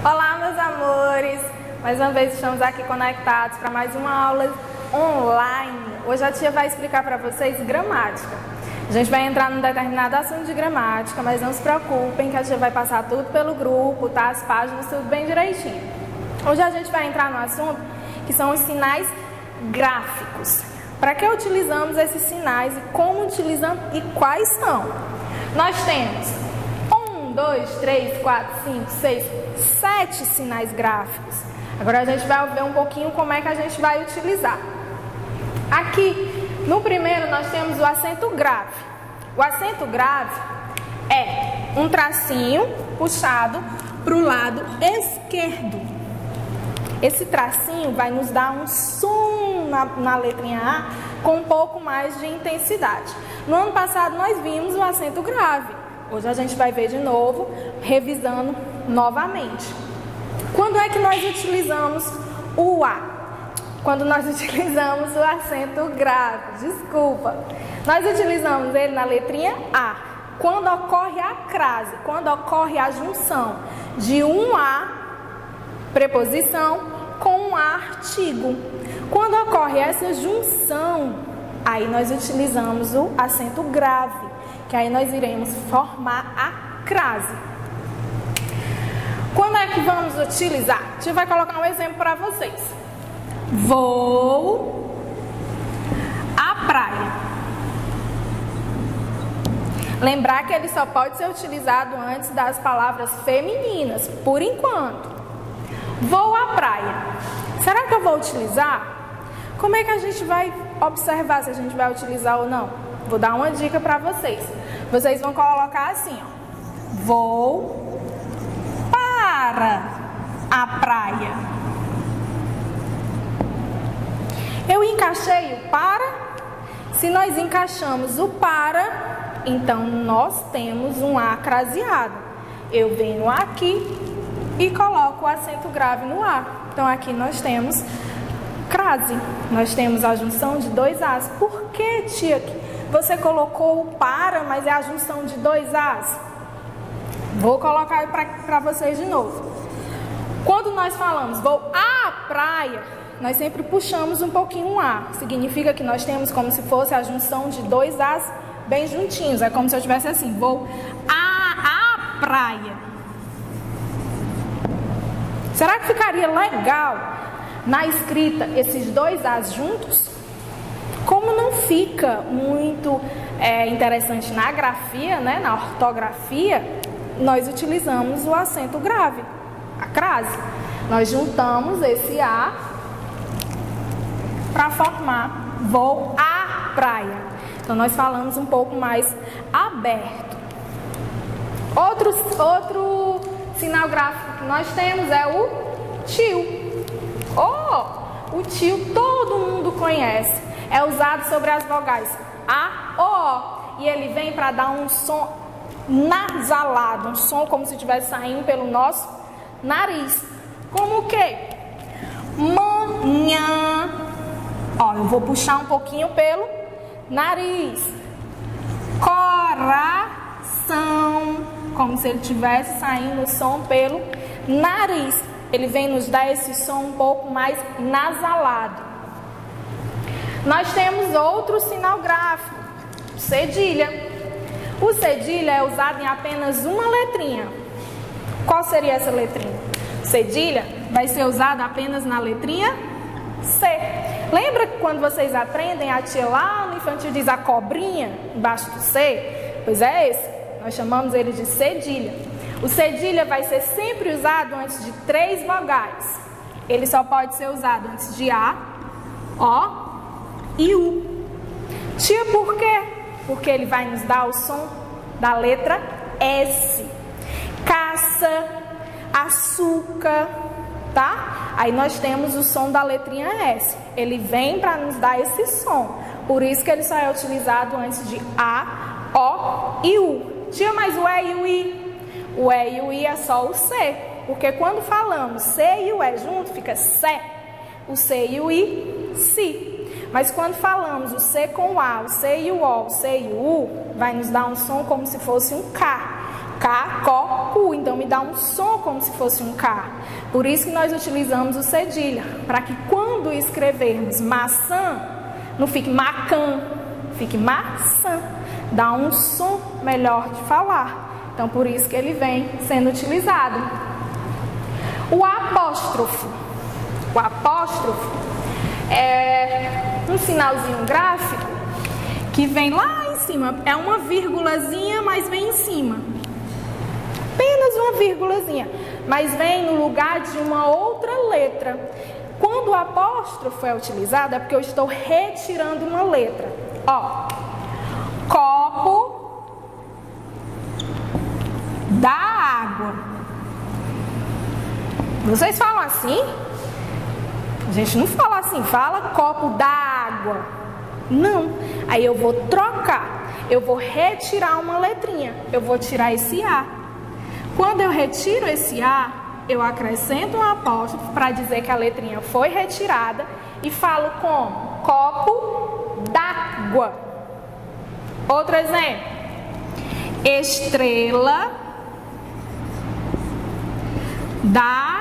Olá, meus amores! Mais uma vez estamos aqui conectados para mais uma aula online. Hoje a tia vai explicar para vocês gramática. A gente vai entrar num determinado assunto de gramática, mas não se preocupem que a tia vai passar tudo pelo grupo, tá? As páginas, tudo bem direitinho. Hoje a gente vai entrar no assunto que são os sinais gráficos. Para que utilizamos esses sinais e como utilizamos e quais são? Nós temos 1, 2, 3, 4, 5, 6, 7 sinais gráficos. Agora a gente vai ver um pouquinho como é que a gente vai utilizar. Aqui, no primeiro, nós temos o acento grave. O acento grave é um tracinho puxado para o lado esquerdo. Esse tracinho vai nos dar um som na letrinha A com um pouco mais de intensidade. No ano passado nós vimos o acento grave. Hoje a gente vai ver de novo, revisando novamente. Quando é que nós utilizamos o A? Quando nós utilizamos o acento grave, desculpa. Nós utilizamos ele na letrinha A. Quando ocorre a crase, quando ocorre a junção de um A, preposição, com um A artigo. Quando ocorre essa junção, aí nós utilizamos o acento grave, que aí nós iremos formar a crase. Quando é que vamos utilizar? A gente vai colocar um exemplo para vocês. Vou à praia. Lembrar que ele só pode ser utilizado antes das palavras femininas, por enquanto. Vou à praia. Será que eu vou utilizar? Como é que a gente vai observar se a gente vai utilizar ou não? Vou dar uma dica para vocês. Vocês vão colocar assim, ó. Vou para a praia. Eu encaixei o para. Se nós encaixamos o para, então nós temos um A craseado. Eu venho aqui e coloco o acento grave no A. Então aqui nós temos crase. Nós temos a junção de dois As. Por que, tia, você colocou o para, mas é a junção de dois As? Vou colocar para vocês de novo. Quando nós falamos vou à praia, nós sempre puxamos um pouquinho um A. Significa que nós temos como se fosse a junção de dois As bem juntinhos. É como se eu tivesse assim, vou à praia. Será que ficaria legal na escrita esses dois As juntos? Como não fica muito interessante na grafia, né, na ortografia, nós utilizamos o acento grave, a crase. Nós juntamos esse A para formar vou à praia. Então nós falamos um pouco mais aberto. Outro sinal gráfico que nós temos é o tio. O tio todo mundo conhece. É usado sobre as vogais A, O. E ele vem para dar um som nasalado, um som como se estivesse saindo pelo nosso nariz. Como o quê? Manhã. Ó, eu vou puxar um pouquinho pelo nariz. Coração. Como se ele estivesse saindo o som pelo nariz. Ele vem nos dar esse som um pouco mais nasalado. Nós temos outro sinal gráfico, cedilha. O cedilha é usado em apenas uma letrinha. Qual seria essa letrinha? Cedilha vai ser usado apenas na letrinha C. Lembra que quando vocês aprendem, a tia lá no infantil diz a cobrinha embaixo do C? Pois é esse. Nós chamamos ele de cedilha. O cedilha vai ser sempre usado antes de 3 vogais. Ele só pode ser usado antes de A, O e U. Tia, por quê? Porque ele vai nos dar o som da letra S. Caça, açúcar, tá? Aí nós temos o som da letrinha S. Ele vem para nos dar esse som. Por isso que ele só é utilizado antes de A, O e U. Tia, mas o E e o I? O E e o I é só o C. Porque quando falamos C e o E junto, fica Sé. O C e o I, Si. Mas quando falamos o C com o A, o C e o O, o C e o U, vai nos dar um som como se fosse um K. K, Có, cu, então me dá um som como se fosse um K. Por isso que nós utilizamos o cedilha, para que quando escrevermos maçã, não fique macã, fique maçã, dá um som melhor de falar. Então por isso que ele vem sendo utilizado. O apóstrofo. O apóstrofo é um sinalzinho gráfico que vem lá em cima. É uma vírgulazinha, mas vem em cima. Apenas uma vírgulazinha, mas vem no lugar de uma outra letra. Quando o apóstrofo é utilizado, é porque eu estou retirando uma letra. Ó, copo da água. Vocês falam assim? A gente não fala assim, fala copo da água. Não. Aí eu vou trocar. Eu vou retirar uma letrinha. Eu vou tirar esse A. Quando eu retiro esse A, eu acrescento um apóstrofo para dizer que a letrinha foi retirada e falo como? Copo d'água. Outro exemplo. Estrela da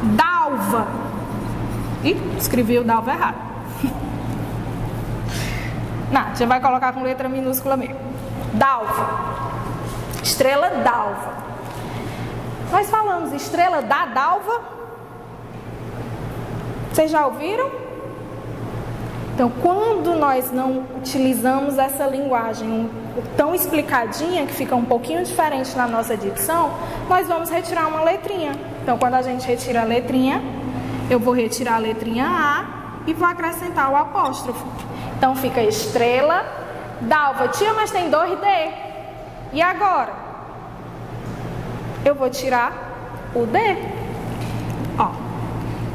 dalva. Ih, escrevi o dalva errado. Não, você vai colocar com letra minúscula mesmo. Dalva. Estrela d'alva. Nós falamos estrela da dalva. Vocês já ouviram? Então, quando nós não utilizamos essa linguagem tão explicadinha, que fica um pouquinho diferente na nossa dicção, nós vamos retirar uma letrinha. Então, quando a gente retira a letrinha, eu vou retirar a letrinha A e vou acrescentar o apóstrofo. Então, fica estrela d'alva. Tia, mas tem 2D. E agora? Eu vou tirar o D. Ó,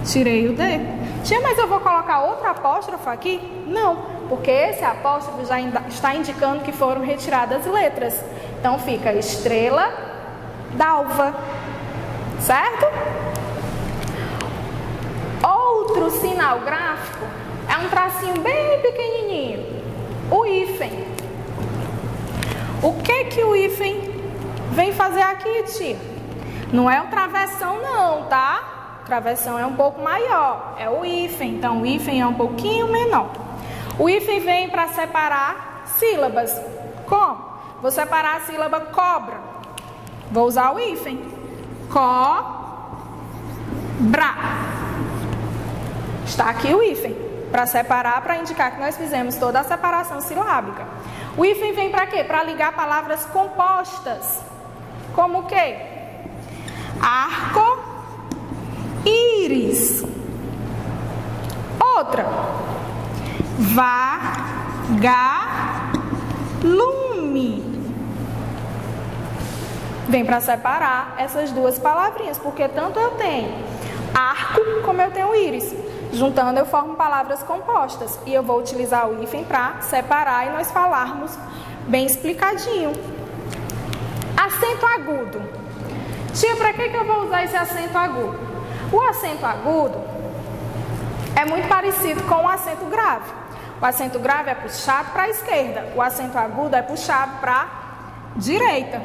tirei o D. Tia, mas eu vou colocar outro apóstrofo aqui? Não, porque esse apóstrofo já está indicando que foram retiradas letras. Então fica estrela d'alva, certo? Outro sinal gráfico é um tracinho bem pequenininho, o hífen. O que o hífen vem fazer aqui, tia? Não é o travessão não, tá? O travessão é um pouco maior, é o hífen. Então o hífen é um pouquinho menor. O hífen vem para separar sílabas. Como? Vou separar a sílaba cobra. Vou usar o hífen. Cobra. Está aqui o hífen para separar, para indicar que nós fizemos toda a separação silábica. O hífen vem para quê? Para ligar palavras compostas. Como o quê? Arco-íris. Outra. Vagalume. Vem para separar essas duas palavrinhas, porque tanto eu tenho arco como eu tenho íris. Juntando eu formo palavras compostas. E eu vou utilizar o hífen para separar e nós falarmos bem explicadinho. Acento agudo. Tia, para que eu vou usar esse acento agudo? O acento agudo é muito parecido com o acento grave. O acento grave é puxado para a esquerda. O acento agudo é puxado para a direita.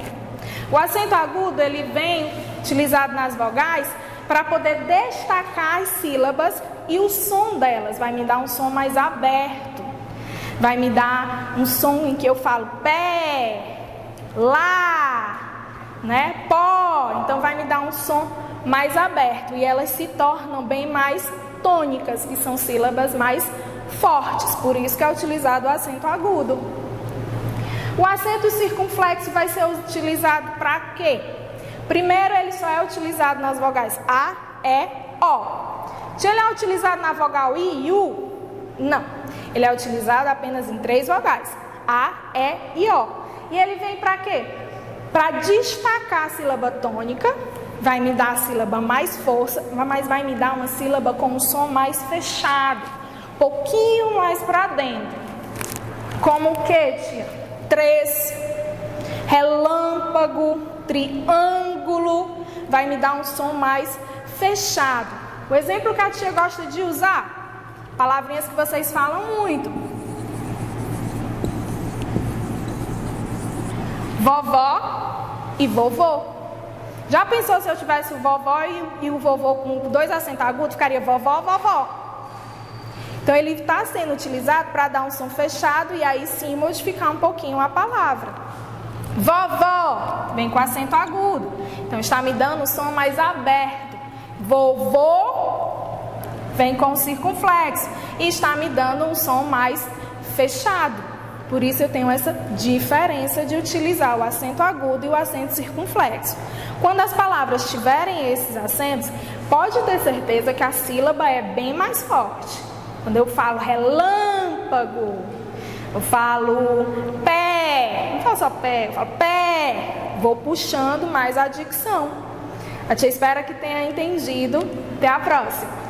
O acento agudo ele vem utilizado nas vogais para poder destacar as sílabas e o som delas. Vai me dar um som mais aberto. Vai me dar um som em que eu falo pé, lá, né, pó. Então vai me dar um som mais aberto e elas se tornam bem mais tônicas, que são sílabas mais fortes. Por isso que é utilizado o acento agudo. O acento circunflexo vai ser utilizado para quê? Primeiro, ele só é utilizado nas vogais A, E, O. Se ele é utilizado na vogal I e U, não. Ele é utilizado apenas em 3 vogais. A, E e O. E ele vem para quê? Para destacar a sílaba tônica, vai me dar a sílaba mais força, mas vai me dar uma sílaba com um som mais fechado, um pouquinho mais para dentro. Como o que, tia? Três, relâmpago, triângulo, vai me dar um som mais fechado. O exemplo que a tia gosta de usar, palavrinhas que vocês falam muito. Vovó e vovô. Já pensou se eu tivesse o vovó e o vovô com 2 acentos agudos? Ficaria vovó, vovó. Então ele está sendo utilizado para dar um som fechado e aí sim modificar um pouquinho a palavra. Vovó vem com acento agudo, então está me dando um som mais aberto. Vovô vem com circunflexo e está me dando um som mais fechado. Por isso eu tenho essa diferença de utilizar o acento agudo e o acento circunflexo. Quando as palavras tiverem esses acentos, pode ter certeza que a sílaba é bem mais forte. Quando eu falo relâmpago, eu falo pé, não falo só pé, eu falo pé, vou puxando mais a dicção. A tia espera que tenha entendido. Até a próxima.